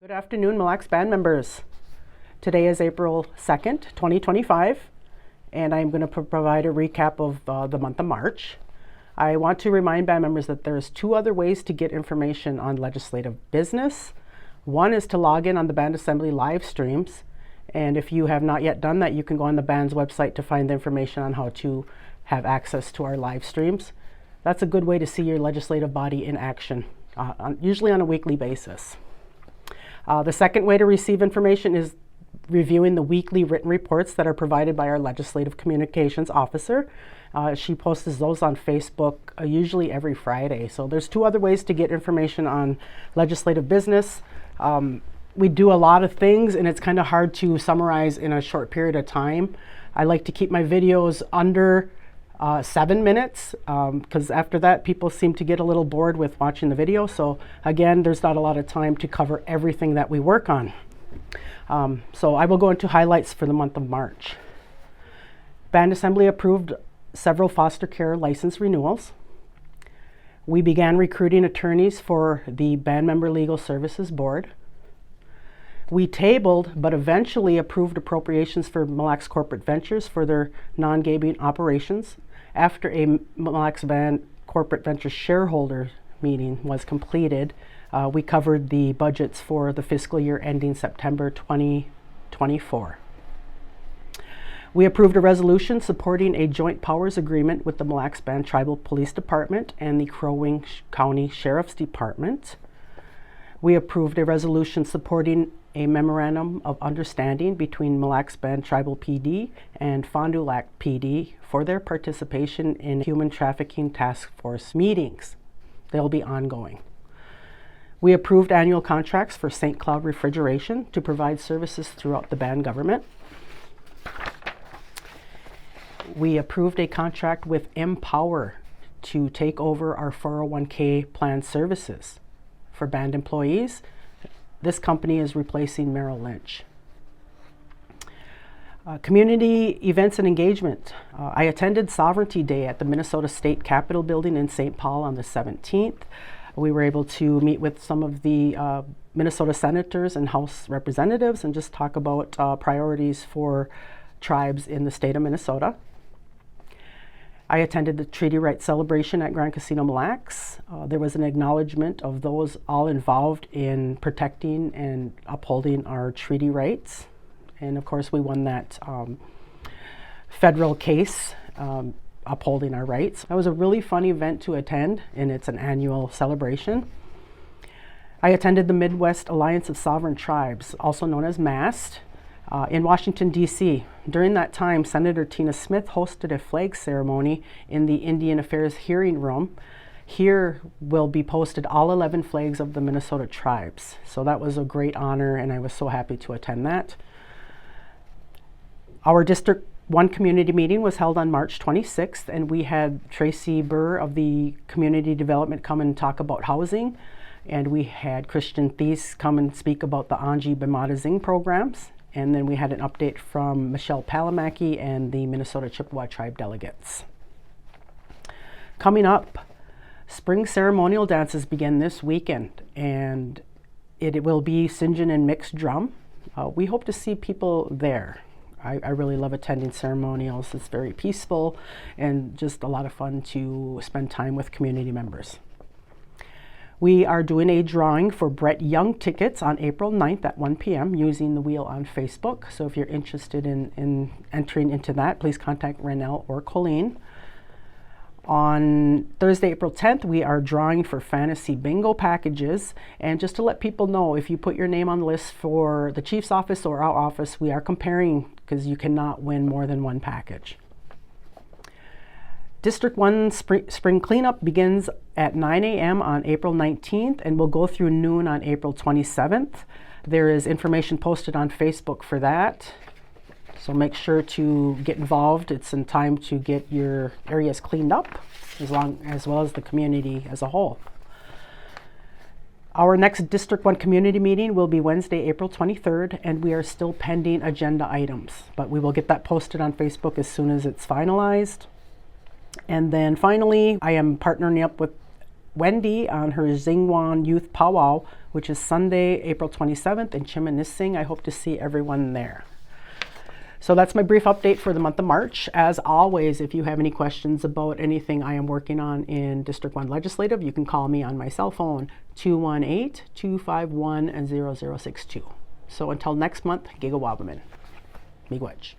Good afternoon, Mille Lacs Band members. Today is April 2nd, 2025, and I'm going to provide a recap of the month of March. I want to remind band members that there's two other ways to get information on legislative business. One is to log in on the Band Assembly live streams, and if you have not yet done that, you can go on the band's website to find the information on how to have access to our live streams. That's a good way to see your legislative body in action, usually on a weekly basis. The second way to receive information is reviewing the weekly written reports that are provided by our Legislative Communications Officer. She posts those on Facebook usually every Friday. So there's two other ways to get information on legislative business. We do a lot of things and it's kind of hard to summarize in a short period of time. I like to keep my videos under 7 minutes because after that people seem to get a little bored with watching the video. So again, there's not a lot of time to cover everything that we work on. So I will go into highlights for the month of March. Band Assembly approved several foster care license renewals. We began recruiting attorneys for the Band Member Legal Services Board. We tabled but eventually approved appropriations for Mille Lacs Corporate Ventures for their non-gaming operations after a Mille Lacs Band Corporate Ventures shareholder meeting was completed. We covered the budgets for the fiscal year ending September 2024. We approved a resolution supporting a joint powers agreement with the Mille Lacs Band Tribal Police Department and the Crow Wing County Sheriff's Department. We approved a resolution supporting a memorandum of understanding between Mille Lacs Band Tribal PD and Fond du Lac PD for their participation in human trafficking task force meetings. They'll be ongoing. We approved annual contracts for St. Cloud Refrigeration to provide services throughout the band government. We approved a contract with Empower to take over our 401k plan services for band employees. This company is replacing Merrill Lynch. Community events and engagement. I attended Sovereignty Day at the Minnesota State Capitol Building in St. Paul on the 17th. We were able to meet with some of the Minnesota senators and House representatives and just talk about priorities for tribes in the state of Minnesota. I attended the Treaty Rights celebration at Grand Casino Mille Lacs. There was an acknowledgement of those all involved in protecting and upholding our treaty rights. And of course, we won that federal case upholding our rights. That was a really fun event to attend, and it's an annual celebration. I attended the Midwest Alliance of Sovereign Tribes, also known as MAST, in Washington, D.C. During that time, Senator Tina Smith hosted a flag ceremony in the Indian Affairs hearing room. Here will be posted all 11 flags of the Minnesota tribes. So that was a great honor, and I was so happy to attend that. Our District 1 community meeting was held on March 26th, and we had Tracy Burr of the Community Development come and talk about housing. And we had Christian Thies come and speak about the Anji Bimatazing programs. And then we had an update from Michelle Palamaki and the Minnesota Chippewa Tribe delegates. Coming up, spring ceremonial dances begin this weekend, and it will be Sinjin and mixed drum. We hope to see people there. I really love attending ceremonials. It's very peaceful and just a lot of fun to spend time with community members. We are doing a drawing for Brett Young tickets on April 9th at 1 p.m. using the wheel on Facebook. So if you're interested in entering into that, please contact Renelle or Colleen. On Thursday, April 10th, we are drawing for fantasy bingo packages. And just to let people know, if you put your name on the list for the chief's office or our office, we are comparing because you cannot win more than one package. District 1 spring cleanup begins at 9 a.m. on April 19th and will go through noon on April 27th. There is information posted on Facebook for that. So make sure to get involved. It's in time to get your areas cleaned up as well as the community as a whole. Our next District 1 community meeting will be Wednesday, April 23rd, and we are still pending agenda items, but we will get that posted on Facebook as soon as it's finalized. And then finally, I am partnering up with Wendy on her Xingwan Youth Powwow which is Sunday, April 27th in Chiminising. I hope to see everyone there. So that's my brief update for the month of March. As always, if you have any questions about anything I am working on in District 1 Legislative, you can call me on my cell phone, 218-251-0062. So until next month, Gigawabaman. Miigwech.